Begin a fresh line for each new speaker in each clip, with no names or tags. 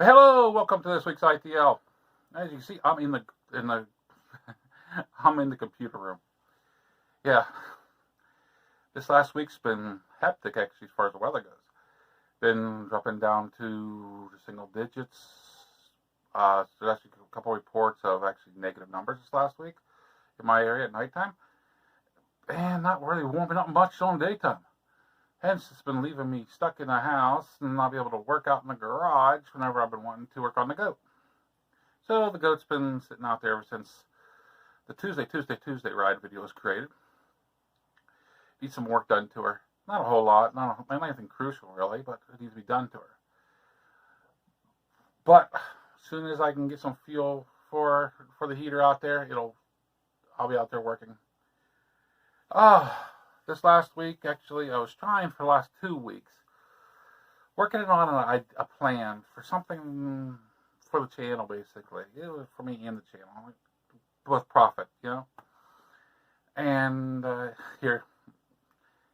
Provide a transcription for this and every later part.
Hello, welcome to this week's ITL. As you can see, I'm in the I'm in the computer room. Yeah, this last week's been hectic actually as far as the weather goes. Been dropping down to single digits. There's actually a couple reports of actually negative numbers this last week in my area at nighttime, and not really warming up much on daytime. Hence, it's been leaving me stuck in the house and not be able to work out in the garage whenever I've been wanting to work on the goat. So the goat's been sitting out there ever since the Tuesday ride video was created. Needs some work done to her. Not a whole lot, not anything crucial really, but it needs to be done to her. But as soon as I can get some fuel for the heater out there, I'll be out there working. This last week actually, I was trying for the last 2 weeks, working on a plan for something for the channel basically. It was for me and the channel, with profit. And here,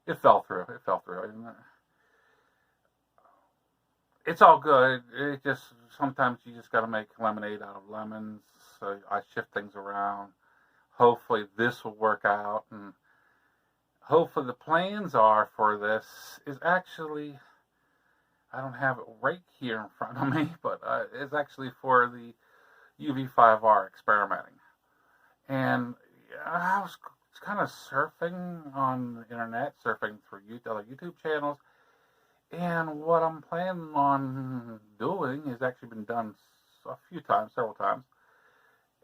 it fell through. It fell through. It's all good. It just sometimes you just got to make lemonade out of lemons. So I shift things around. Hopefully this will work out, and hopefully the plans are for this is actually, I don't have it right here in front of me, but it's actually for the UV5R experimenting. And I was kind of surfing on the internet, surfing through other YouTube channels, and what I'm planning on doing has actually been done a few times, several times.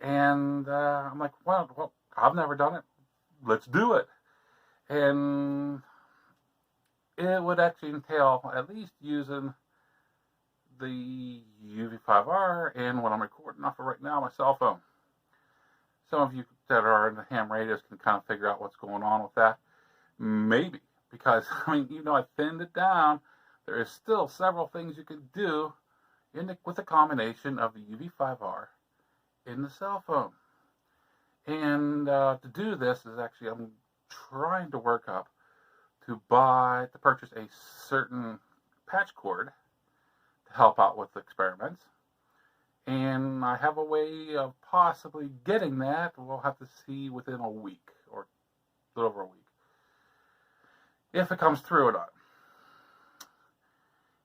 And I'm like, well, I've never done it. Let's do it. And it would actually entail at least using the UV5R and what I'm recording off of right now, my cell phone. Some of you that are in the ham radios can kind of figure out what's going on with that. Maybe. Because, I thinned it down. There is still several things you can do with a combination of the UV5R in the cell phone. And to do this is actually, I'm trying to work up to purchase a certain patch cord to help out with the experiments. And I have a way of possibly getting that. We'll have to see within a week or a little over a week if it comes through or not.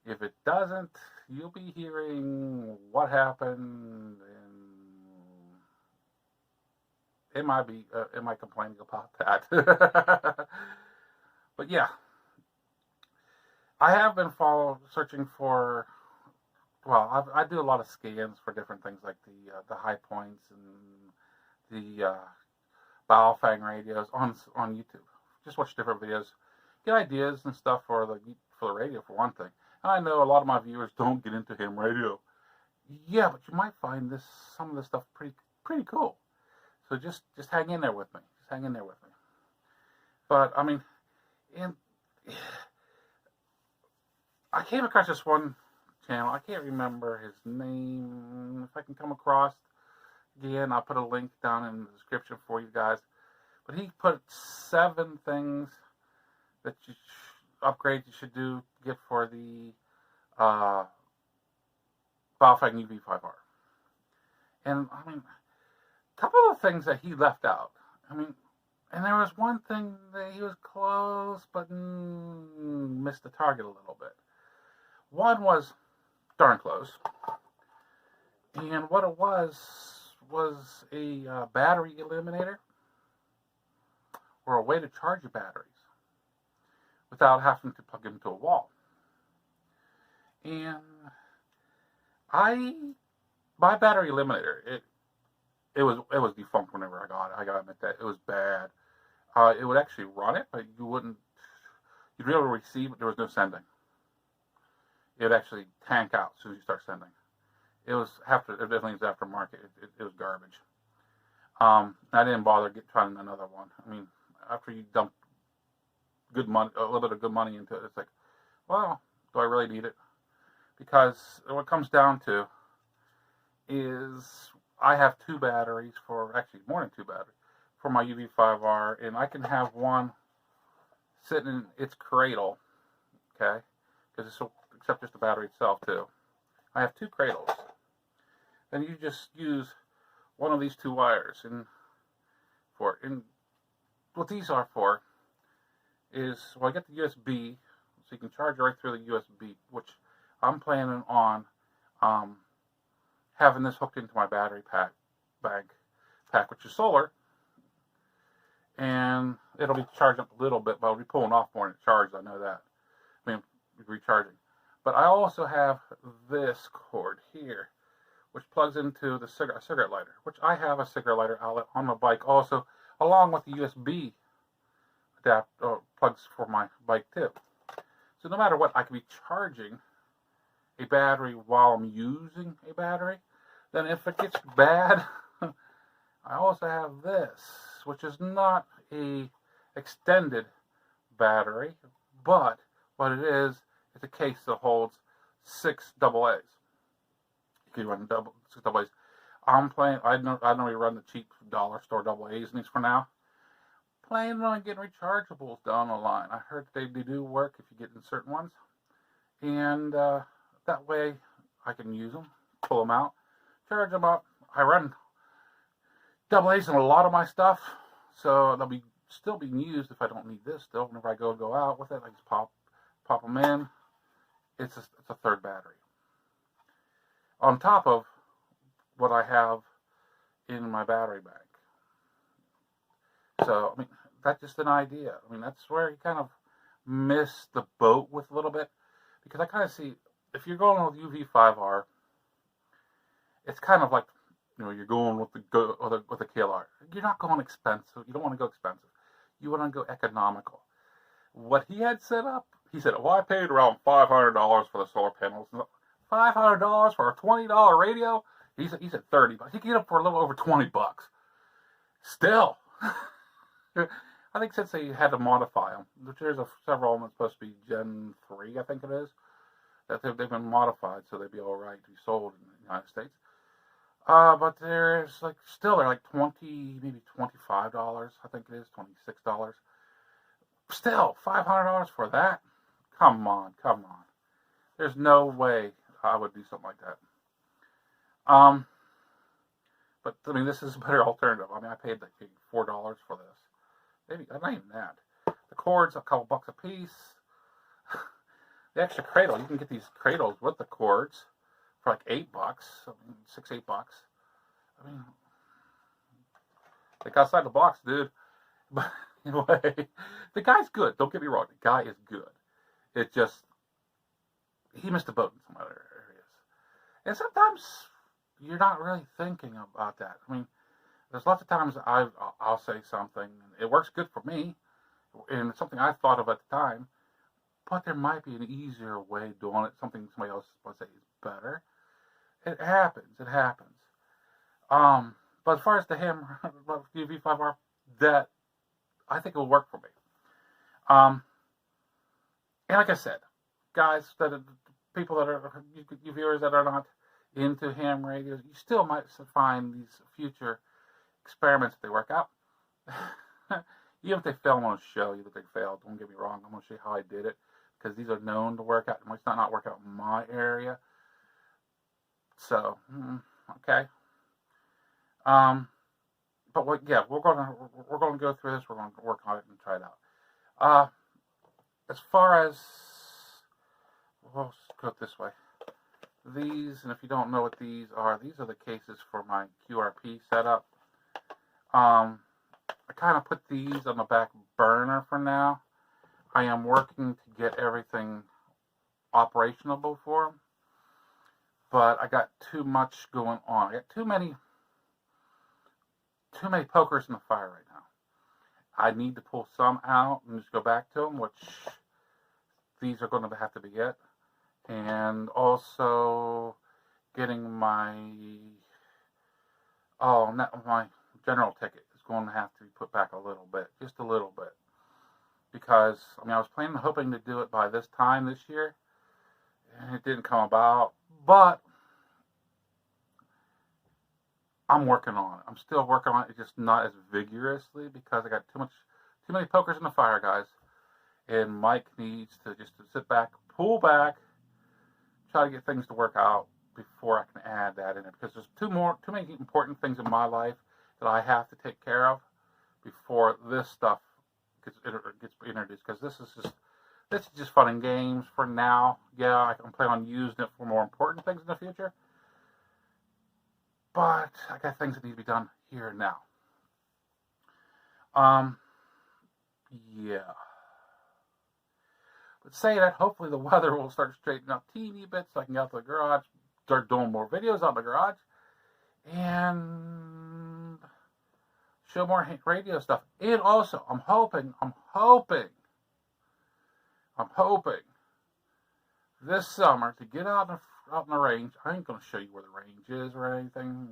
If it doesn't, you'll be hearing what happened, and it might be, complaining about that. But yeah, I have been searching for. Well, I do a lot of scans for different things like the high points and the Baofeng radios on YouTube. Just watch different videos, get ideas and stuff for the radio for one thing. I know a lot of my viewers don't get into ham radio. Yeah, but you might find some of this stuff pretty cool. So just hang in there with me. Just hang in there with me. But and I came across this one channel. I can't remember his name. If I can come across again, I'll put a link down in the description for you guys. But he put 7 things that upgrades you should get for the Baofeng UV5R. And a couple of things that he left out. And there was one thing that he was close, but missed the target a little bit. One was darn close. And what it was a battery eliminator, or a way to charge your batteries without having to plug them into a wall. And my battery eliminator, it was defunct whenever I got it. I gotta admit that it was bad. It would actually run it, but you'd be able to receive, but there was no sending. It would actually tank out as soon as you start sending. It definitely was aftermarket. It was garbage. I didn't bother trying another one. After you dump a little bit of good money into it, it's like, well, do I really need it? Because what it comes down to is I have 2 batteries actually more than 2 batteries for my UV5R, and I can have one sitting in its cradle, okay? Because it's accept just the battery itself too. I have 2 cradles. Then you just use one of these 2 wires. And what these are for is, well, I get the USB, so you can charge right through the USB, which I'm planning on having this hooked into my battery pack, which is solar, and it'll be charged up a little bit, but I'll be pulling off more than it's charged. I know that. I mean, recharging. But I also have this cord here, which plugs into the cigarette lighter, which I have a cigarette lighter outlet on my bike also, along with the USB plugs for my bike too. So no matter what, I can be charging a battery while I'm using a battery. Then if it gets bad, I also have this, which is not a extended battery, but what it is, it's a case that holds 6 AA's. You can run 6 AA's. I normally run the cheap dollar store AA's in these for now. Planning on getting rechargeables down the line. I heard they do work if you get in certain ones, and that way I can use them, pull them out, charge them up. I run AA's in a lot of my stuff, so they'll be still being used if I don't need this still. Whenever I go out with it, I just pop them in. It's a 3rd battery on top of what I have in my battery bank. So, I mean, that's just an idea. I mean, that's where you kind of miss the boat with a little bit, because I kind of see, if you're going with UV5R, it's kind of like, you're going with the KLR. You're not going expensive. You don't want to go expensive. You want to go economical. What he had set up, he said, well, I paid around $500 for the solar panels. $500 for a $20 radio? He said 30 bucks. You can get it for a little over 20 bucks. Still. I think since they had to modify them, which there's several of them that's supposed to be Gen 3, I think it is, that they've been modified so they'd be all right to be sold in the United States. But they're like 20, maybe $25, I think it is, $26. Still, $500 for that? Come on. There's no way I would do something like that. But I mean, this is a better alternative. I mean, I paid like $4 for this. Maybe not even that. The cord's a couple bucks a piece. The extra cradle, you can get these cradles with the cords for like $8. I mean, $6-8. I mean, like outside the box, dude. But anyway, the guy's good. Don't get me wrong. The guy is good. It just, he missed a boat in some other areas. And sometimes you're not really thinking about that. I mean, there's lots of times I'll say something, and it works good for me, and it's something I thought of at the time, but there might be an easier way of doing it, something somebody else would say is better. It happens. But as far as the hammer, UV5R, that, I think it will work for me. And like I said, guys, people that are, you viewers that are not into ham radios, you still might find these future experiments that they work out. Even if they fail, I'm going to show you that they failed. Don't get me wrong. I'm going to show you how I did it, because these are known to work out. It might not work out in my area. So, okay. But we're going to go through this. We're going to work on it and try it out. As far as, we'll go this way. These, and if you don't know what these are the cases for my QRP setup. I kind of put these on the back burner for now. I am working to get everything operational for them, but I got too much going on. I got too many pokers in the fire right now. I need to pull some out and just go back to them, which these are going to have to be it. And also getting my general ticket is going to have to be put back a little bit, just a little bit. Because, I mean, I was hoping to do it by this time this year, and it didn't come about, but I'm working on it. I'm still working on it, just not as vigorously, because I got too many pokers in the fire, guys. And Mike needs to sit back, pull back, try to get things to work out before I can add that in it, because there's too many important things in my life that I have to take care of before this stuff gets introduced. Because this is just fun and games for now. Yeah, I can plan on using it for more important things in the future, but I got things that need to be done here and now. Yeah. But say that, hopefully the weather will start straightening up teeny bit so I can get out to the garage, start doing more videos out in the garage, and show more radio stuff. And also, I'm hoping this summer to get out in the range. I ain't going to show you where the range is or anything.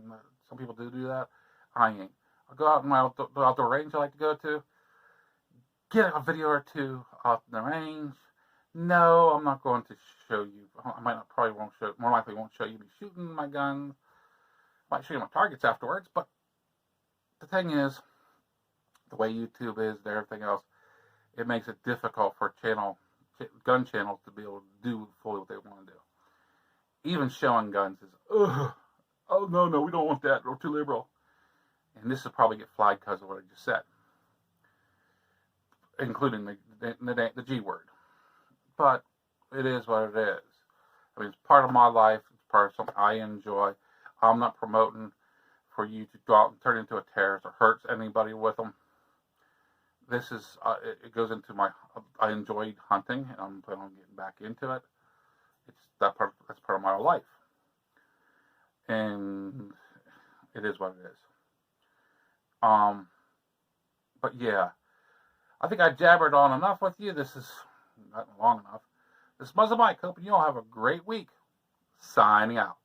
Some people do that. I ain't. I'll go out in my outdoor range I like to go to. Get a video or two out in the range. No, I'm not going to show you. Probably won't show. More likely won't show you me shooting my guns. Might show you my targets afterwards. But the thing is, the way YouTube is and everything else, it makes it difficult for gun channels to be able to do fully what they want to do. Even showing guns is, oh no, we don't want that. We're too liberal. And this will probably get flagged because of what I just said, including the G word. But it is what it is. I mean, it's part of my life. It's part of something I enjoy. I'm not promoting for you to go out and turn into a terrorist or hurt anybody with them. This is, it goes into I enjoyed hunting, and I'm planning on getting back into it. That's part of my life. And it is what it is. But yeah, I think I jabbered on enough with you. This is not long enough. This is Muzzle Mike. Hoping you all have a great week. Signing out.